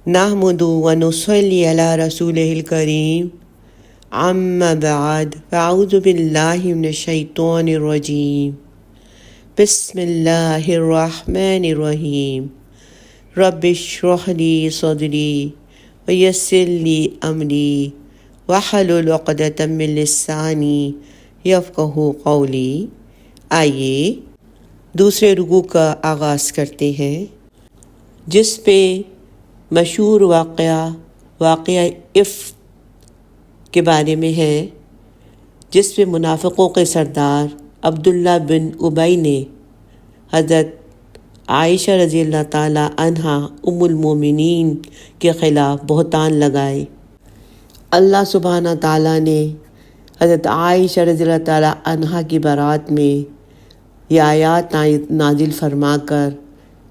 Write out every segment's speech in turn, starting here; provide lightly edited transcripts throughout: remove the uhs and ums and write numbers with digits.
نحمدو و نصلی علی رسولہ الکریم اما بعد فاعوذ باللہ من الشیطان الرجیم بسم اللہ الرحمن الرحیم رب اشرح لی صدری ویسر لی امری واحلل عقدۃ من لسانی یفقہوا قولی۔ آئیے دوسرے رکوع کا آغاز کرتے ہیں، جس پہ مشہور واقعہ افک کے بارے میں ہے، جس پہ منافقوں کے سردار عبداللہ بن ابی نے حضرت عائشہ رضی اللہ تعالیٰ عنہا ام المومنین کے خلاف بہتان لگائے۔ اللہ سبحانہ تعالیٰ نے حضرت عائشہ رضی اللہ تعالیٰ عنہا کی برات میں یہ آیات نازل فرما کر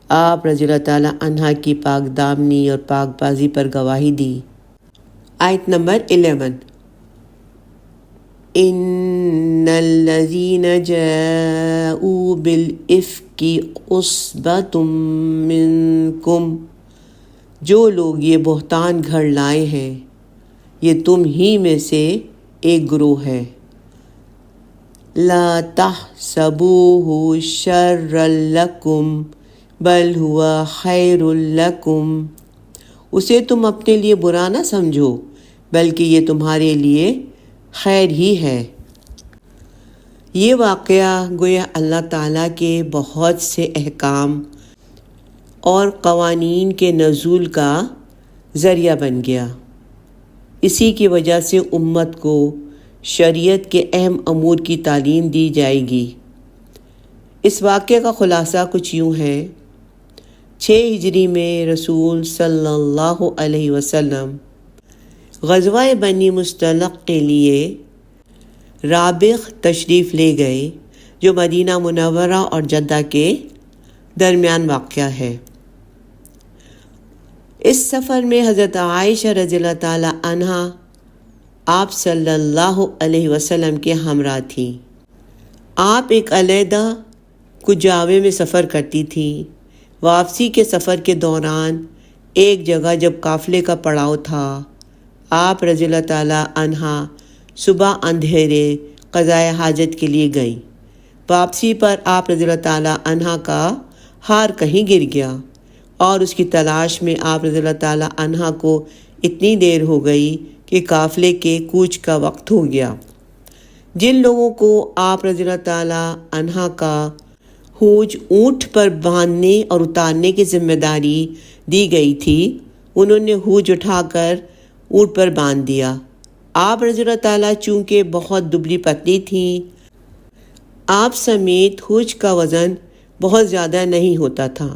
آپ رضی اللہ تعالیٰ عنہا کی پاک دامنی اور پاک بازی پر گواہی دی۔ آیت نمبر 11، ان الذین جاءوا بالافک عصبۃ منکم، جو لوگ یہ بہتان گھڑ لائے ہیں یہ تم ہی میں سے ایک گروہ ہے۔ لا تحسبوہ شرا لکم بل ہوا خیر لکم، اسے تم اپنے لیے برا نہ سمجھو بلکہ یہ تمہارے لیے خیر ہی ہے۔ یہ واقعہ گویا اللہ تعالیٰ کے بہت سے احکام اور قوانین کے نزول کا ذریعہ بن گیا۔ اسی کی وجہ سے امت کو شریعت کے اہم امور کی تعلیم دی جائے گی۔ اس واقعے کا خلاصہ کچھ یوں ہے۔ 6 ہجری میں رسول صلی اللہ علیہ وسلم غزوہ بنی مصطلق کے لیے رابغ تشریف لے گئے، جو مدینہ منورہ اور جدہ کے درمیان واقع ہے۔ اس سفر میں حضرت عائشہ رضی اللہ تعالیٰ عنہا آپ صلی اللہ علیہ وسلم کے ہمراہ تھیں۔ آپ ایک علیحدہ کجاوے میں سفر کرتی تھیں۔ واپسی کے سفر کے دوران ایک جگہ جب قافلے کا پڑاؤ تھا، آپ رضی اللہ تعالیٰ عنہا صبح اندھیرے قضائے حاجت کے لیے گئیں۔ واپسی پر آپ رضی اللہ تعالیٰ عنہا کا ہار کہیں گر گیا اور اس کی تلاش میں آپ رضی اللہ تعالیٰ عنہا کو اتنی دیر ہو گئی کہ قافلے کے کوچ کا وقت ہو گیا۔ جن لوگوں کو آپ رضی اللہ تعالیٰ عنہا کا ہوج اونٹ پر باندھنے اور اتارنے کی ذمہ داری دی گئی تھی، انہوں نے ہوج اٹھا کر اونٹ پر باندھ دیا۔ آپ رضی اللہ تعالیٰ چونکہ بہت دبلی پتلی تھیں، آپ سمیت ہوج کا وزن بہت زیادہ نہیں ہوتا تھا،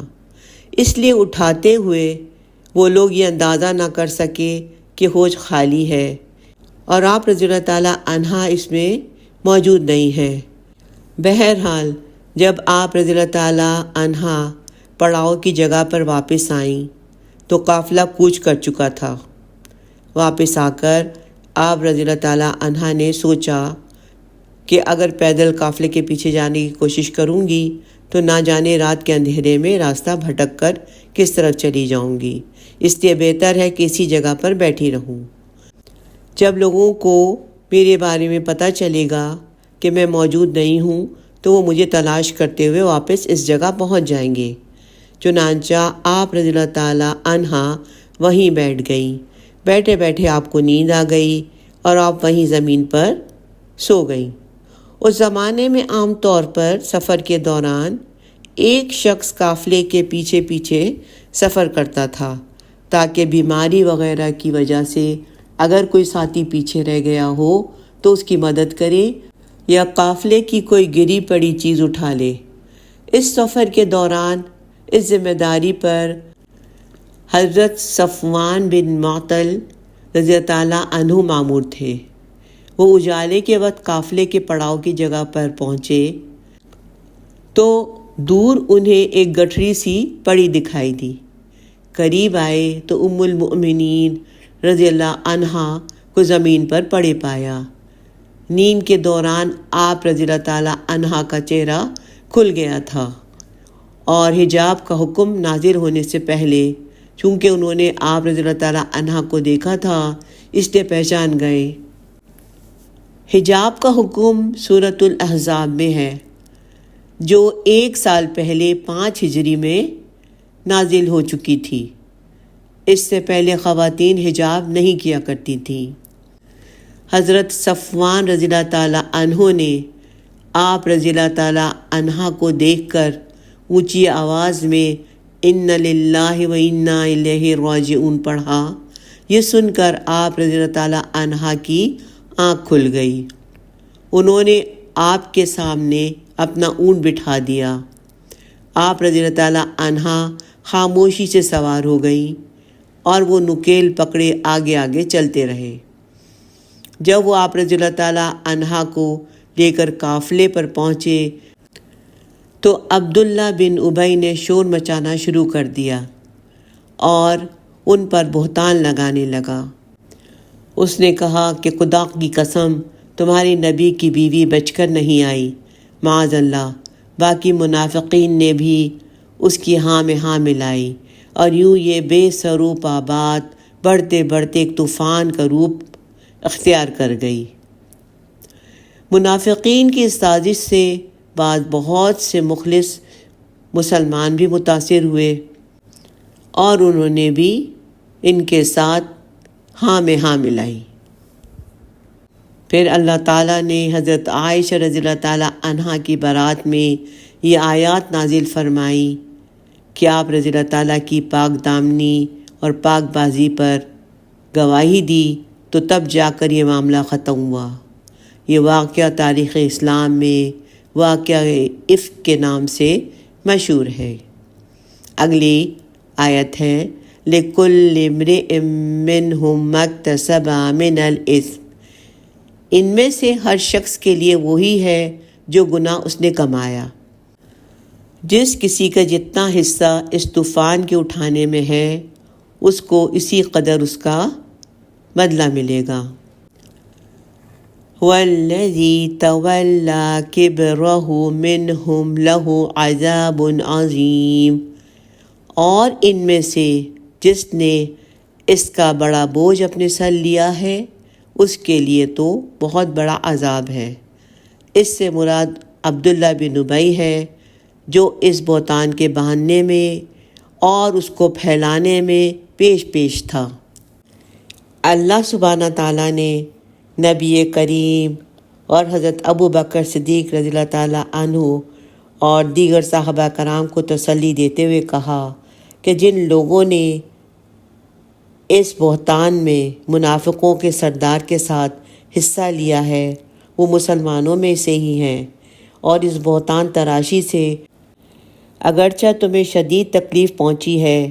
اس لیے اٹھاتے ہوئے وہ لوگ یہ اندازہ نہ کر سکے کہ ہوج خالی ہے اور آپ رضی اللہ تعالیٰ عنہا اس میں موجود نہیں ہے۔ بہرحال جب آپ رضی اللہ تعالیٰ عنہا پڑاؤ کی جگہ پر واپس آئیں تو قافلہ کوچ کر چکا تھا۔ واپس آ کر آپ رضی اللہ تعالیٰ عنہا نے سوچا کہ اگر پیدل قافلے کے پیچھے جانے کی کوشش کروں گی تو نہ جانے رات کے اندھیرے میں راستہ بھٹک کر کس طرف چلی جاؤں گی، اس لیے بہتر ہے کہ اسی جگہ پر بیٹھی رہوں۔ جب لوگوں کو میرے بارے میں پتہ چلے گا کہ میں موجود نہیں ہوں تو وہ مجھے تلاش کرتے ہوئے واپس اس جگہ پہنچ جائیں گے۔ چنانچہ آپ رضی اللہ تعالیٰ عنہا وہیں بیٹھ گئیں۔ بیٹھے بیٹھے آپ کو نیند آ گئی اور آپ وہیں زمین پر سو گئیں۔ اس زمانے میں عام طور پر سفر کے دوران ایک شخص قافلے کے پیچھے پیچھے سفر کرتا تھا تاکہ بیماری وغیرہ کی وجہ سے اگر کوئی ساتھی پیچھے رہ گیا ہو تو اس کی مدد کرے یا قافلے کی کوئی گری پڑی چیز اٹھا لے۔ اس سفر کے دوران اس ذمہ داری پر حضرت صفوان بن معطل رضی اللہ تعالیٰ عنہ مامور تھے۔ وہ اجالے کے وقت قافلے کے پڑاؤ کی جگہ پر پہنچے تو دور انہیں ایک گٹھری سی پڑی دکھائی دی۔ قریب آئے تو ام المؤمنین رضی اللہ عنہا کو زمین پر پڑے پایا۔ نیند کے دوران آپ رضی اللہ تعالیٰ عنہا کا چہرہ کھل گیا تھا اور حجاب کا حکم نازل ہونے سے پہلے چونکہ انہوں نے آپ رضی اللہ تعالیٰ عنہ کو دیکھا تھا اس لیے پہچان گئے۔ حجاب کا حکم سورۃ الاحزاب میں ہے، جو 1 سال پہلے 5 ہجری میں نازل ہو چکی تھی۔ اس سے پہلے خواتین حجاب نہیں کیا کرتی تھیں۔ حضرت صفوان رضی اللہ تعالیٰ عنہ نے آپ رضی اللہ تعالیٰ عنہ کو دیکھ کر اونچی آواز میں ان للہ و انا الیہ راجعون پڑھا۔ یہ سن کر آپ رضی اللہ تعالیٰ عنہ کی آنکھ کھل گئی۔ انہوں نے آپ کے سامنے اپنا اونٹ بٹھا دیا۔ آپ رضی اللہ تعالیٰ عنہ خاموشی سے سوار ہو گئی اور وہ نکیل پکڑے آگے آگے چلتے رہے۔ جب وہ آپ رضی اللہ تعالیٰ عنہ کو لے کر قافلے پر پہنچے تو عبداللہ بن ابی نے شور مچانا شروع کر دیا اور ان پر بہتان لگانے لگا۔ اس نے کہا کہ خدا کی قسم تمہاری نبی کی بیوی بچ کر نہیں آئی، معاذ اللہ۔ باقی منافقین نے بھی اس کی ہاں میں ہاں ملائی اور یوں یہ بے سروپا بات بڑھتے بڑھتے ایک طوفان کا روپ اختیار کر گئی۔ منافقین کی اس سازش سے بعد بہت سے مخلص مسلمان بھی متاثر ہوئے اور انہوں نے بھی ان کے ساتھ ہاں میں ہاں ملائی۔ پھر اللہ تعالیٰ نے حضرت عائشہ رضی اللہ تعالیٰ عنہ کی بارات میں یہ آیات نازل فرمائی کہ آپ رضی اللہ تعالیٰ کی پاک دامنی اور پاک بازی پر گواہی دی تو تب جا کر یہ معاملہ ختم ہوا۔ یہ واقعہ تاریخ اسلام میں واقعہ افک کے نام سے مشہور ہے۔ اگلی آیت ہے لِكُلِّ امْرِئٍ مِّنْهُمْ مَا اكْتَسَبَ مِنَ الْإِثْمِ، ان میں سے ہر شخص کے لیے وہی ہے جو گناہ اس نے کمایا۔ جس کسی کا جتنا حصہ اس طوفان کے اٹھانے میں ہے اس کو اسی قدر اس کا بدلہ ملے گا۔ وَالَّذِي تَوَلَّى كِبْرَهُ مِنْهُمْ لَهُ عَذَابٌ عَظِيمٌ، اور ان میں سے جس نے اس کا بڑا بوجھ اپنے سر لیا ہے اس کے لیے تو بہت بڑا عذاب ہے۔ اس سے مراد عبداللہ بن ابی ہے جو اس بہتان کے باندھنے میں اور اس کو پھیلانے میں پیش تھا۔ اللہ سبحانہ تعالیٰ نے نبی کریم اور حضرت ابو بکر صدیق رضی اللہ تعالیٰ عنہ اور دیگر صحابہ کرام کو تسلی دیتے ہوئے کہا کہ جن لوگوں نے اس بہتان میں منافقوں کے سردار کے ساتھ حصہ لیا ہے وہ مسلمانوں میں سے ہی ہیں، اور اس بہتان تراشی سے اگرچہ تمہیں شدید تکلیف پہنچی ہے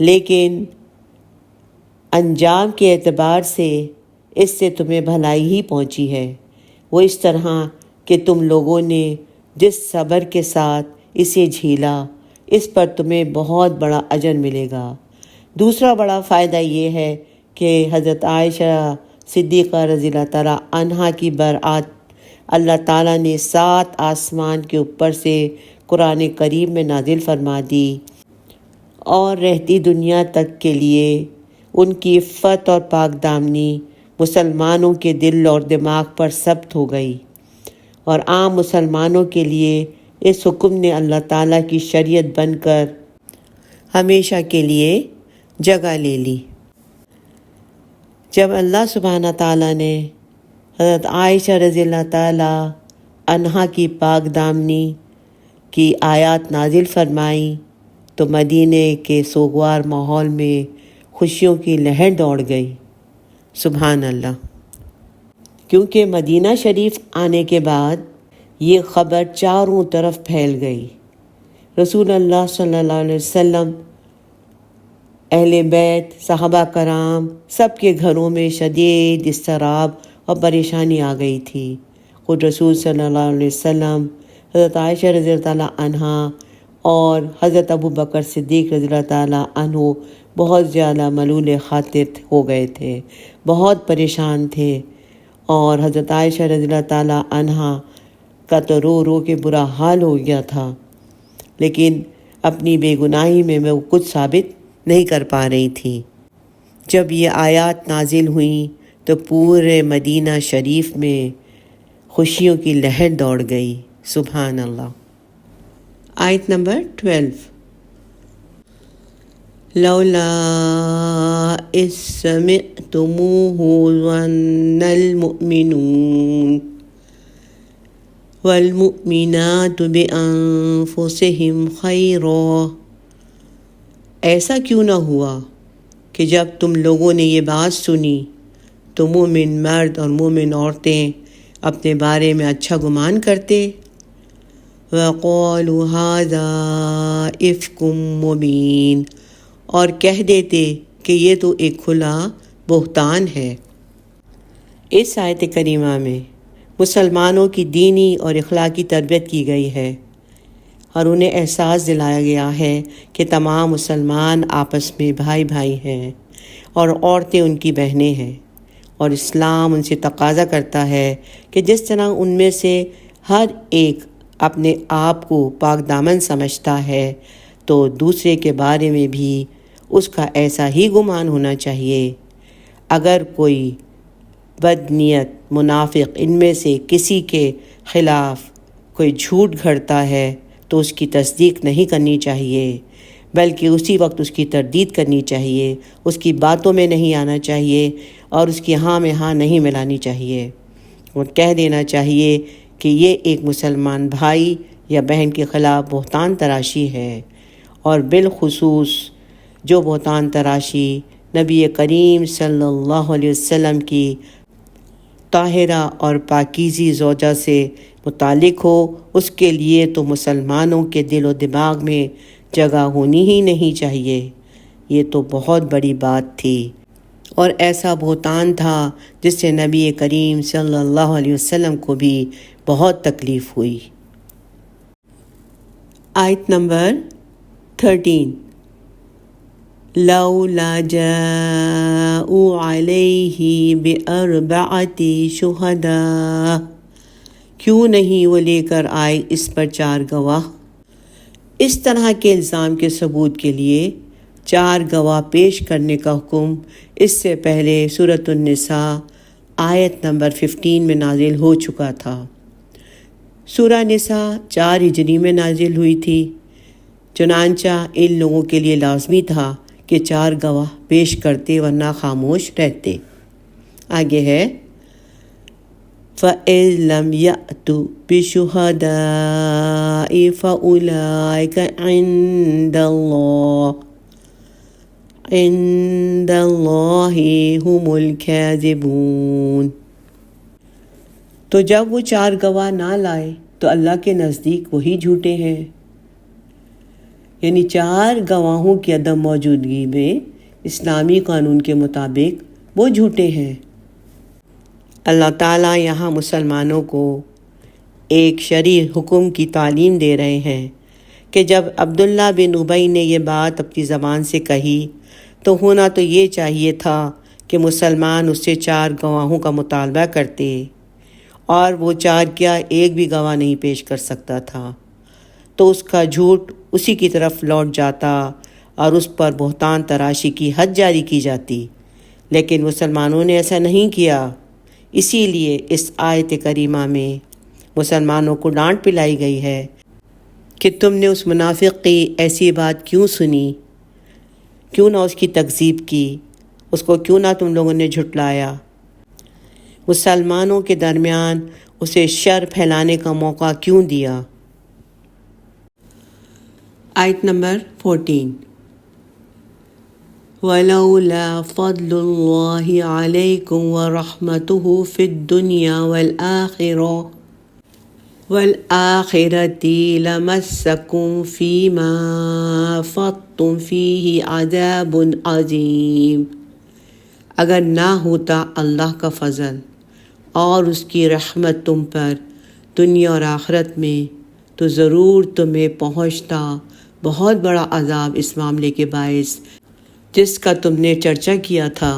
لیکن انجام کے اعتبار سے اس سے تمہیں بھلائی ہی پہنچی ہے۔ وہ اس طرح کہ تم لوگوں نے جس صبر کے ساتھ اسے جھیلا اس پر تمہیں بہت بڑا اجر ملے گا۔ دوسرا بڑا فائدہ یہ ہے کہ حضرت عائشہ صدیقہ رضی اللہ تعالیٰ عنہا کی برات اللہ تعالیٰ نے 7 آسمان کے اوپر سے قرآن کریم میں نازل فرما دی اور رہتی دنیا تک کے لیے ان کی عفت اور پاک دامنی مسلمانوں کے دل اور دماغ پر ثبت ہو گئی، اور عام مسلمانوں کے لیے اس حکم نے اللہ تعالیٰ کی شریعت بن کر ہمیشہ کے لیے جگہ لے لی۔ جب اللہ سبحانہ تعالیٰ نے حضرت عائشہ رضی اللہ تعالیٰ عنہا کی پاک دامنی کی آیات نازل فرمائیں تو مدینے کے سوگوار ماحول میں خوشیوں کی لہر دوڑ گئی۔ سبحان اللہ۔ کیونکہ مدینہ شریف آنے کے بعد یہ خبر چاروں طرف پھیل گئی۔ رسول اللہ صلی اللہ علیہ وسلم، اہل بیت، صحابہ کرام سب کے گھروں میں شدید اضطراب اور پریشانی آ گئی تھی۔ خود رسول صلی اللہ علیہ وسلم، حضرت عائشہ رضی اللہ تعالیٰ عنہا اور حضرت ابو بکر صدیق رضی اللہ تعالیٰ عنہ بہت زیادہ ملول خاطر ہو گئے تھے، بہت پریشان تھے، اور حضرت عائشہ رضی اللہ تعالیٰ عنہا کا تو رو رو کے برا حال ہو گیا تھا، لیکن اپنی بے گناہی میں وہ کچھ ثابت نہیں کر پا رہی تھیں۔ جب یہ آیات نازل ہوئیں تو پورے مدینہ شریف میں خوشیوں کی لہر دوڑ گئی۔ سبحان اللہ۔ آیت نمبر 12، لولا اذ سمعتموہ ظن المؤمنون والمؤمنات بانفسہم خیرا، ایسا کیوں نہ ہوا کہ جب تم لوگوں نے یہ بات سنی تو مومن مرد اور مومن عورتیں اپنے بارے میں اچھا گمان کرتے۔ وَقَالُوا هَذَا إِفْكٌ مُبِينٌ، اور کہہ دیتے کہ یہ تو ایک کھلا بہتان ہے۔ اس آیت کریمہ میں مسلمانوں کی دینی اور اخلاقی تربیت کی گئی ہے اور انہیں احساس دلایا گیا ہے کہ تمام مسلمان آپس میں بھائی بھائی ہیں اور عورتیں ان کی بہنیں ہیں، اور اسلام ان سے تقاضا کرتا ہے کہ جس طرح ان میں سے ہر ایک اپنے آپ کو پاک دامن سمجھتا ہے تو دوسرے کے بارے میں بھی اس کا ایسا ہی گمان ہونا چاہیے۔ اگر کوئی بد نیت منافق ان میں سے کسی کے خلاف کوئی جھوٹ گھڑتا ہے تو اس کی تصدیق نہیں کرنی چاہیے، بلکہ اسی وقت اس کی تردید کرنی چاہیے، اس کی باتوں میں نہیں آنا چاہیے اور اس کی ہاں میں ہاں نہیں ملانی چاہیے، اور کہہ دینا چاہیے کہ یہ ایک مسلمان بھائی یا بہن کے خلاف بہتان تراشی ہے، اور بالخصوص جو بہتان تراشی نبی کریم صلی اللہ علیہ وسلم کی طاہرہ اور پاکیزی زوجہ سے متعلق ہو، اس کے لیے تو مسلمانوں کے دل و دماغ میں جگہ ہونی ہی نہیں چاہیے۔ یہ تو بہت بڑی بات تھی اور ایسا بہتان تھا جس سے نبی کریم صلی اللہ علیہ وسلم کو بھی بہت تکلیف ہوئی۔ آیت نمبر 13، لولا جاءوا علیہ بأربعۃ شہداء، کیوں نہیں وہ لے کر آئے اس پر 4 گواہ۔ اس طرح کے الزام کے ثبوت کے لیے 4 گواہ پیش کرنے کا حکم اس سے پہلے سورۃ النساء آیت نمبر 15 میں نازل ہو چکا تھا۔ سورہ نساء 4 ہجری میں نازل ہوئی تھی، چنانچہ ان لوگوں کے لیے لازمی تھا کہ 4 گواہ پیش کرتے ورنہ خاموش رہتے۔ آگے ہے فَإِذْ لَمْ يَأْتُوا بِشُهَدَاءِ فَأُولَٰئِكَ عِندَ اللَّهِ هُمُ الْكَاذِبُونَ، تو جب وہ 4 گواہ نہ لائے تو اللہ کے نزدیک وہی جھوٹے ہیں، یعنی 4 گواہوں کی عدم موجودگی میں اسلامی قانون کے مطابق وہ جھوٹے ہیں۔ اللہ تعالیٰ یہاں مسلمانوں کو ایک شرعی حکم کی تعلیم دے رہے ہیں کہ جب عبداللہ بن ابی نے یہ بات اپنی زبان سے کہی تو ہونا تو یہ چاہیے تھا کہ مسلمان اس سے 4 گواہوں کا مطالبہ کرتے، اور وہ 4 کیا ایک بھی گواہ نہیں پیش کر سکتا تھا، تو اس کا جھوٹ اسی کی طرف لوٹ جاتا اور اس پر بہتان تراشی کی حد جاری کی جاتی، لیکن مسلمانوں نے ایسا نہیں کیا۔ اسی لیے اس آیت کریمہ میں مسلمانوں کو ڈانٹ پلائی گئی ہے کہ تم نے اس منافق کی ایسی بات کیوں سنی، کیوں نہ اس کی تکذیب کی، اس کو کیوں نہ تم لوگوں نے جھٹلایا، مسلمانوں کے درمیان اسے شر پھیلانے کا موقع کیوں دیا۔ آیت نمبر 14، وَلَوْلَا فَضْلُ اللَّهِ عَلَيْكُمْ وَرَحْمَتُهُ فِي الدُّنْيَا وَالْآخِرَةِ لَمَسَّكُمْ فِيمَا أَفَضْتُمْ فِيهِ عَذَابٌ عَظِيمٌ، اگر نہ ہوتا اللہ کا فضل اور اس کی رحمت تم پر دنیا اور آخرت میں تو ضرور تمہیں پہنچتا بہت بڑا عذاب اس معاملے کے باعث جس کا تم نے چرچا کیا تھا۔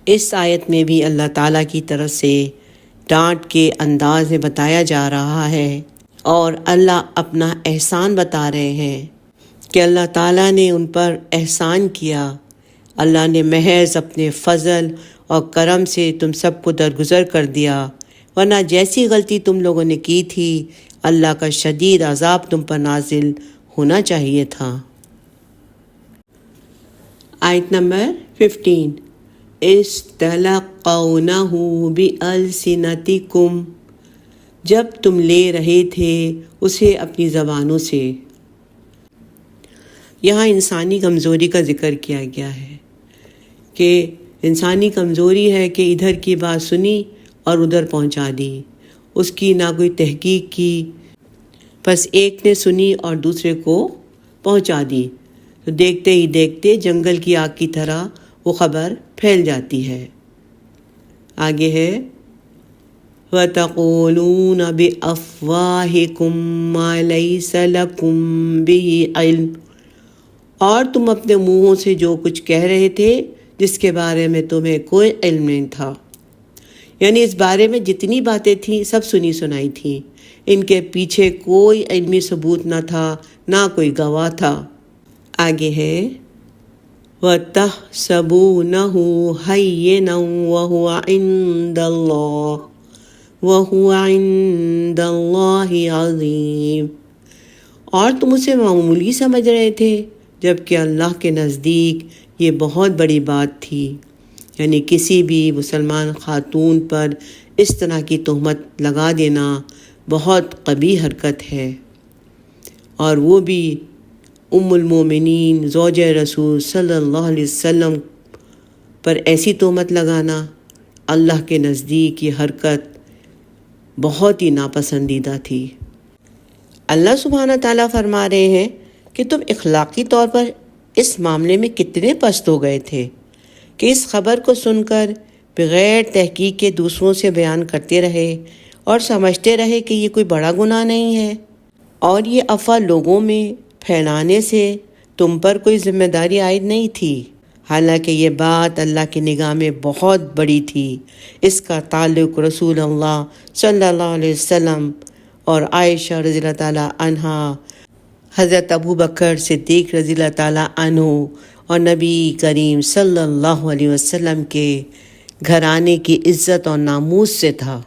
اس آیت میں بھی اللہ تعالیٰ کی طرف سے ڈانٹ کے انداز میں بتایا جا رہا ہے اور اللہ اپنا احسان بتا رہے ہیں کہ اللہ تعالیٰ نے ان پر احسان کیا، اللہ نے محض اپنے فضل اور کرم سے تم سب کو درگزر کر دیا، ورنہ جیسی غلطی تم لوگوں نے کی تھی اللہ کا شدید عذاب تم پر نازل ہونا چاہیے تھا۔ آیت نمبر 15 استلقونہ بألسنتکم، جب تم لے رہے تھے اسے اپنی زبانوں سے۔ یہاں انسانی کمزوری کا ذکر کیا گیا ہے کہ انسانی کمزوری ہے کہ ادھر کی بات سنی اور ادھر پہنچا دی، اس کی نہ کوئی تحقیق کی، بس ایک نے سنی اور دوسرے کو پہنچا دی، تو دیکھتے ہی دیکھتے جنگل کی آگ کی طرح وہ خبر پھیل جاتی ہے۔ آگے ہے وَتَقُولُونَ بِأَفْوَاهِكُمْ مَا لَيْسَ لَكُمْ بِهِ عِلْمٌ، اور تم اپنے منہوں سے جو کچھ کہہ رہے تھے جس کے بارے میں تمہیں کوئی علم نہیں تھا، یعنی اس بارے میں جتنی باتیں تھیں سب سنی سنائی تھیں، ان کے پیچھے کوئی علمی ثبوت نہ تھا، نہ کوئی گواہ تھا۔ آگے ہے وَتَحْسَبُونَهُ هَيِّنًا وَهُوَ عِندَ اللَّهِ عَظِيمٌ، اور تم اسے معمولی سمجھ رہے تھے جبکہ اللہ کے نزدیک یہ بہت بڑی بات تھی، یعنی کسی بھی مسلمان خاتون پر اس طرح کی تہمت لگا دینا بہت قبیح حرکت ہے، اور وہ بھی ام المومنین زوجہ رسول صلی اللہ علیہ وسلم پر ایسی تہمت لگانا، اللہ کے نزدیک یہ حرکت بہت ہی ناپسندیدہ تھی۔ اللہ سبحانہ تعالیٰ فرما رہے ہیں کہ تم اخلاقی طور پر اس معاملے میں کتنے پست ہو گئے تھے کہ اس خبر کو سن کر بغیر تحقیق کے دوسروں سے بیان کرتے رہے اور سمجھتے رہے کہ یہ کوئی بڑا گناہ نہیں ہے، اور یہ افواہ لوگوں میں پھیلانے سے تم پر کوئی ذمہ داری عائد نہیں تھی، حالانکہ یہ بات اللہ کی نگاہ میں بہت بڑی تھی۔ اس کا تعلق رسول اللہ صلی اللہ علیہ وسلم اور عائشہ رضی اللہ تعالیٰ عنہا، حضرت ابوبکر صدیق رضی اللہ تعالیٰ عنہ اور نبی کریم صلی اللہ علیہ وسلم کے گھرانے کی عزت اور ناموس سے تھا۔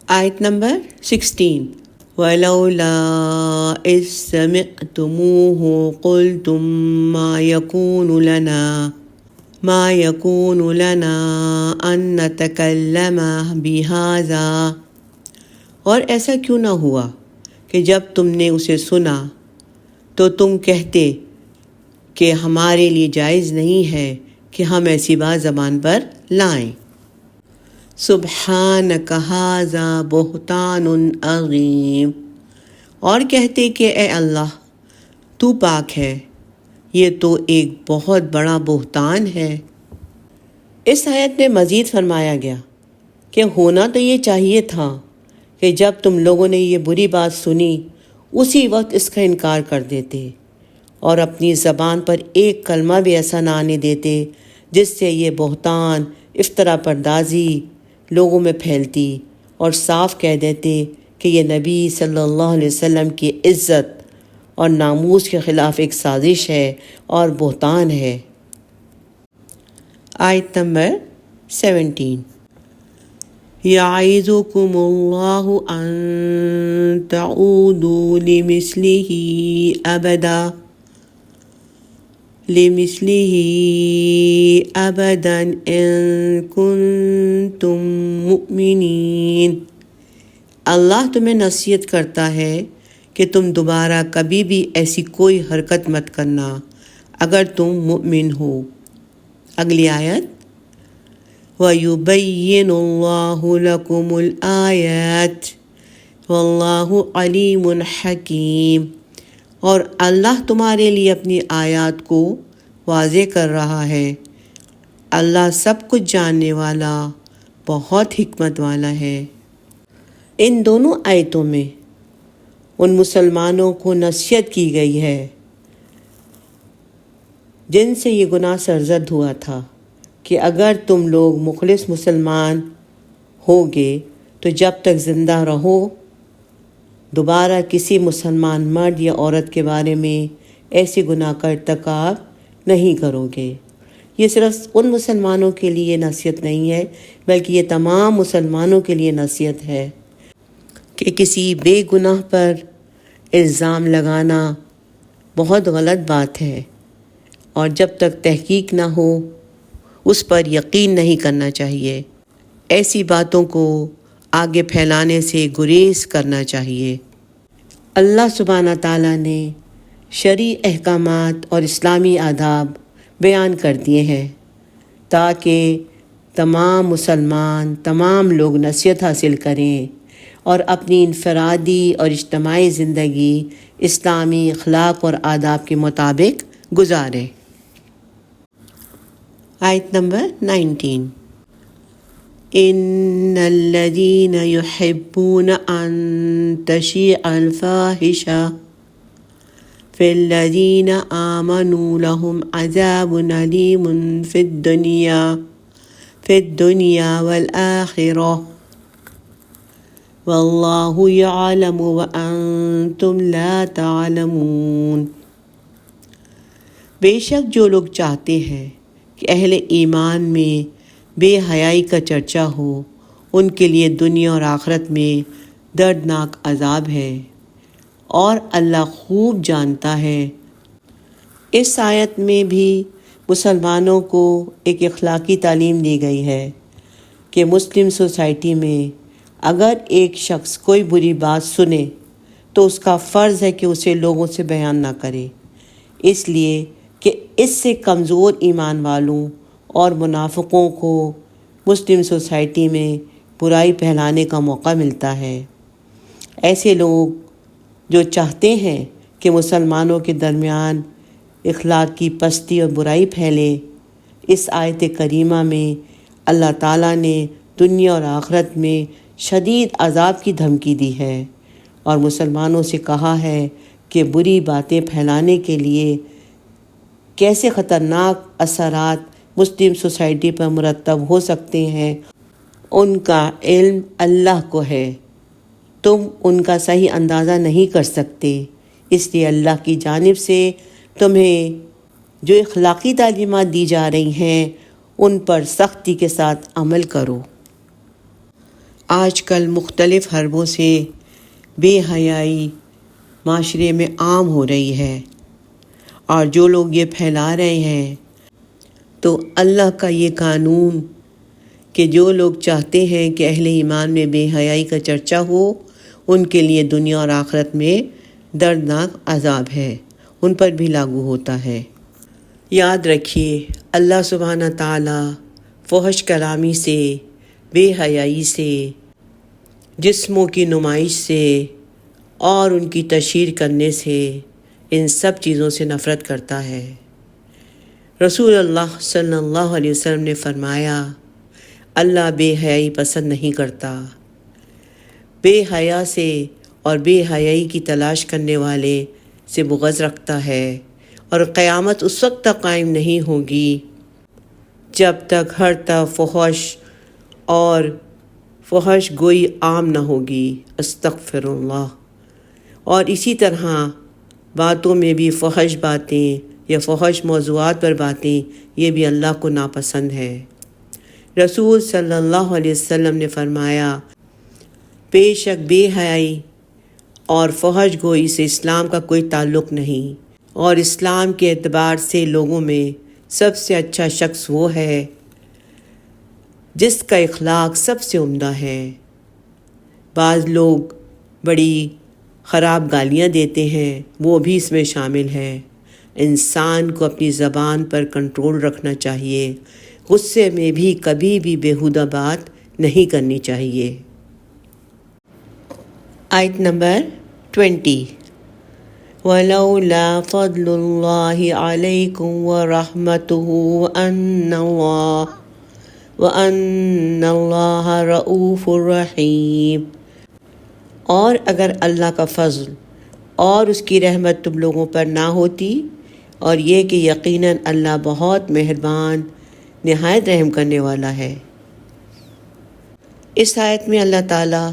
آیت نمبر 16 وَلَوْلَا إِذْ سَمِعْتُمُوهُ قُلْتُمْ مَا يَكُونُ لَنَا أَن نَّتَكَلَّمَ بِهَذَا، اور ایسا کیوں نہ ہوا کہ جب تم نے اسے سنا تو تم کہتے کہ ہمارے لیے جائز نہیں ہے کہ ہم ایسی بات زبان پر لائیں۔ سبحانک ھذا بہتان عظیم، اور کہتے کہ اے اللہ تو پاک ہے، یہ تو ایک بہت بڑا بہتان ہے۔ اس آیت میں مزید فرمایا گیا کہ ہونا تو یہ چاہیے تھا کہ جب تم لوگوں نے یہ بری بات سنی اسی وقت اس کا انکار کر دیتے اور اپنی زبان پر ایک کلمہ بھی ایسا نہ آنے دیتے جس سے یہ بہتان، افترا پردازی لوگوں میں پھیلتی، اور صاف کہہ دیتے کہ یہ نبی صلی اللہ علیہ وسلم کی عزت اور ناموس کے خلاف ایک سازش ہے اور بہتان ہے۔ آیت نمبر 17 یعظکم اللہ ان تعودوا لمثلہ ابدا ان کنتم مؤمنین، اللہ تمہیں نصیحت کرتا ہے کہ تم دوبارہ کبھی بھی ایسی کوئی حرکت مت کرنا اگر تم مؤمن ہو۔ اگلی آیت وَيُبَيِّنُ اللَّهُ لَكُمُ الْآيَاتِ وَاللَّهُ عَلِيمٌ حَكِيمٌ، اور اللہ تمہارے لیے اپنی آیات کو واضح کر رہا ہے، اللہ سب کچھ جاننے والا، بہت حکمت والا ہے۔ ان دونوں آیتوں میں ان مسلمانوں کو نصیحت کی گئی ہے جن سے یہ گناہ سرزد ہوا تھا کہ اگر تم لوگ مخلص مسلمان ہوگے تو جب تک زندہ رہو دوبارہ کسی مسلمان مرد یا عورت کے بارے میں ایسے گناہ کا ارتکاب نہیں کرو گے۔ یہ صرف ان مسلمانوں کے لیے نصیحت نہیں ہے، بلکہ یہ تمام مسلمانوں کے لیے نصیحت ہے کہ کسی بے گناہ پر الزام لگانا بہت غلط بات ہے، اور جب تک تحقیق نہ ہو اس پر یقین نہیں کرنا چاہیے۔ ایسی باتوں کو آگے پھیلانے سے گریز کرنا چاہیے۔ اللہ سبحانہ تعالیٰ نے شرعی احکامات اور اسلامی آداب بیان کر دیے ہیں تاکہ تمام مسلمان، تمام لوگ نصیحت حاصل کریں اور اپنی انفرادی اور اجتماعی زندگی اسلامی اخلاق اور آداب کے مطابق گزاریں۔ آیت نمبر 19۔ ان الذين يحبون ان تشيع الفاحشة في الذين آمنوا لهم عذاب أليم في الدنيا والآخرة والله يعلم وأنتم لا تعلمون۔ بے شک جو لوگ چاہتے ہیں کہ اہل ایمان میں بے حیائی کا چرچا ہو، ان کے لیے دنیا اور آخرت میں دردناک عذاب ہے، اور اللہ خوب جانتا ہے۔ اس آیت میں بھی مسلمانوں کو ایک اخلاقی تعلیم دی گئی ہے کہ مسلم سوسائٹی میں اگر ایک شخص کوئی بری بات سنے تو اس کا فرض ہے کہ اسے لوگوں سے بیان نہ کرے، اس لیے کہ اس سے کمزور ایمان والوں اور منافقوں کو مسلم سوسائٹی میں برائی پھیلانے کا موقع ملتا ہے۔ ایسے لوگ جو چاہتے ہیں کہ مسلمانوں کے درمیان اخلاق کی پستی اور برائی پھیلے، اس آیت کریمہ میں اللہ تعالیٰ نے دنیا اور آخرت میں شدید عذاب کی دھمکی دی ہے، اور مسلمانوں سے کہا ہے کہ بری باتیں پھیلانے کے لیے کیسے خطرناک اثرات مسلم سوسائٹی پر مرتب ہو سکتے ہیں، ان کا علم اللہ کو ہے، تم ان کا صحیح اندازہ نہیں کر سکتے، اس لیے اللہ کی جانب سے تمہیں جو اخلاقی تعلیمات دی جا رہی ہیں ان پر سختی کے ساتھ عمل کرو۔ آج کل مختلف حربوں سے بے حیائی معاشرے میں عام ہو رہی ہے، اور جو لوگ یہ پھیلا رہے ہیں تو اللہ کا یہ قانون کہ جو لوگ چاہتے ہیں کہ اہل ایمان میں بے حیائی کا چرچا ہو، ان کے لیے دنیا اور آخرت میں دردناک عذاب ہے، ان پر بھی لاگو ہوتا ہے۔ یاد رکھیے، اللہ سبحانہ تعالیٰ فحش کلامی سے، بے حیائی سے، جسموں کی نمائش سے اور ان کی تشہیر کرنے سے، ان سب چیزوں سے نفرت کرتا ہے۔ رسول اللہ صلی اللہ علیہ وسلم نے فرمایا، اللہ بے حیائی پسند نہیں کرتا، بے حیا سے اور بے حیائی کی تلاش کرنے والے سے بغض رکھتا ہے، اور قیامت اس وقت تک قائم نہیں ہوگی جب تک ہر طرف فحش اور فحش گوئی عام نہ ہوگی، استغفر اللہ، اور اسی طرح باتوں میں بھی فحش باتیں یا فحش موضوعات پر باتیں، یہ بھی اللہ کو ناپسند ہے۔ رسول صلی اللہ علیہ وسلم نے فرمایا، بے شک بے حیائی اور فحش گوئی سے اسلام کا کوئی تعلق نہیں، اور اسلام کے اعتبار سے لوگوں میں سب سے اچھا شخص وہ ہے جس کا اخلاق سب سے عمدہ ہے۔ بعض لوگ بڑی خراب گالیاں دیتے ہیں، وہ بھی اس میں شامل ہے۔ انسان کو اپنی زبان پر کنٹرول رکھنا چاہیے، غصے میں بھی کبھی بھی بیہودہ بات نہیں کرنی چاہیے۔ آیت نمبر 20۔ وَلَوْلَا فَضْلُ اللَّهِ عَلَيْكُمْ وَرَحْمَتُهُ وَأَنَّ اللَّهَ رَءُوفٌ رَحِيمٌ۔ اور اگر اللہ کا فضل اور اس کی رحمت تم لوگوں پر نہ ہوتی، اور یہ کہ یقیناً اللہ بہت مہربان، نہایت رحم کرنے والا ہے۔ اس آیت میں اللہ تعالیٰ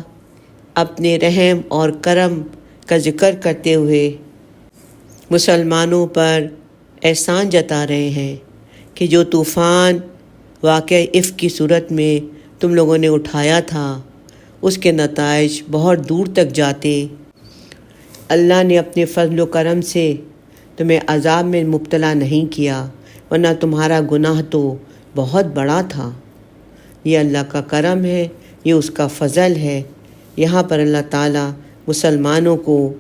اپنے رحم اور کرم کا ذکر کرتے ہوئے مسلمانوں پر احسان جتا رہے ہیں کہ جو طوفان واقعہ افک کی صورت میں تم لوگوں نے اٹھایا تھا اس کے نتائج بہت دور تک جاتے، اللہ نے اپنے فضل و کرم سے تمہیں عذاب میں مبتلا نہیں کیا، ورنہ تمہارا گناہ تو بہت بڑا تھا۔ یہ اللہ کا کرم ہے، یہ اس کا فضل ہے۔ یہاں پر اللہ تعالیٰ مسلمانوں کو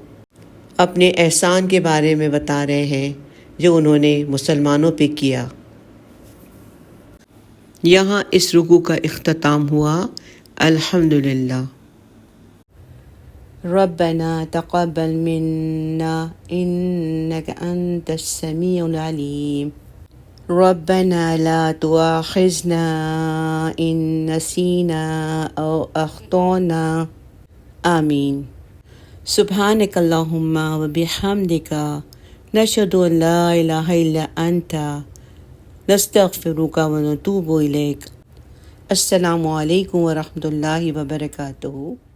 اپنے احسان کے بارے میں بتا رہے ہیں جو انہوں نے مسلمانوں پہ کیا۔ یہاں اس رکوع کا اختتام ہوا۔ الحمدللہ۔ ربنا تقبل منا انك انت السميع العليم ربنا لا تؤاخذنا ان نسينا او اخطأنا آمین۔ سبحانک اللہم وبحمدک نشہد ان لا الہ الا انت نستغفرک ونتوب الیک۔ السلام علیکم ورحمۃ اللہ وبرکاتہ۔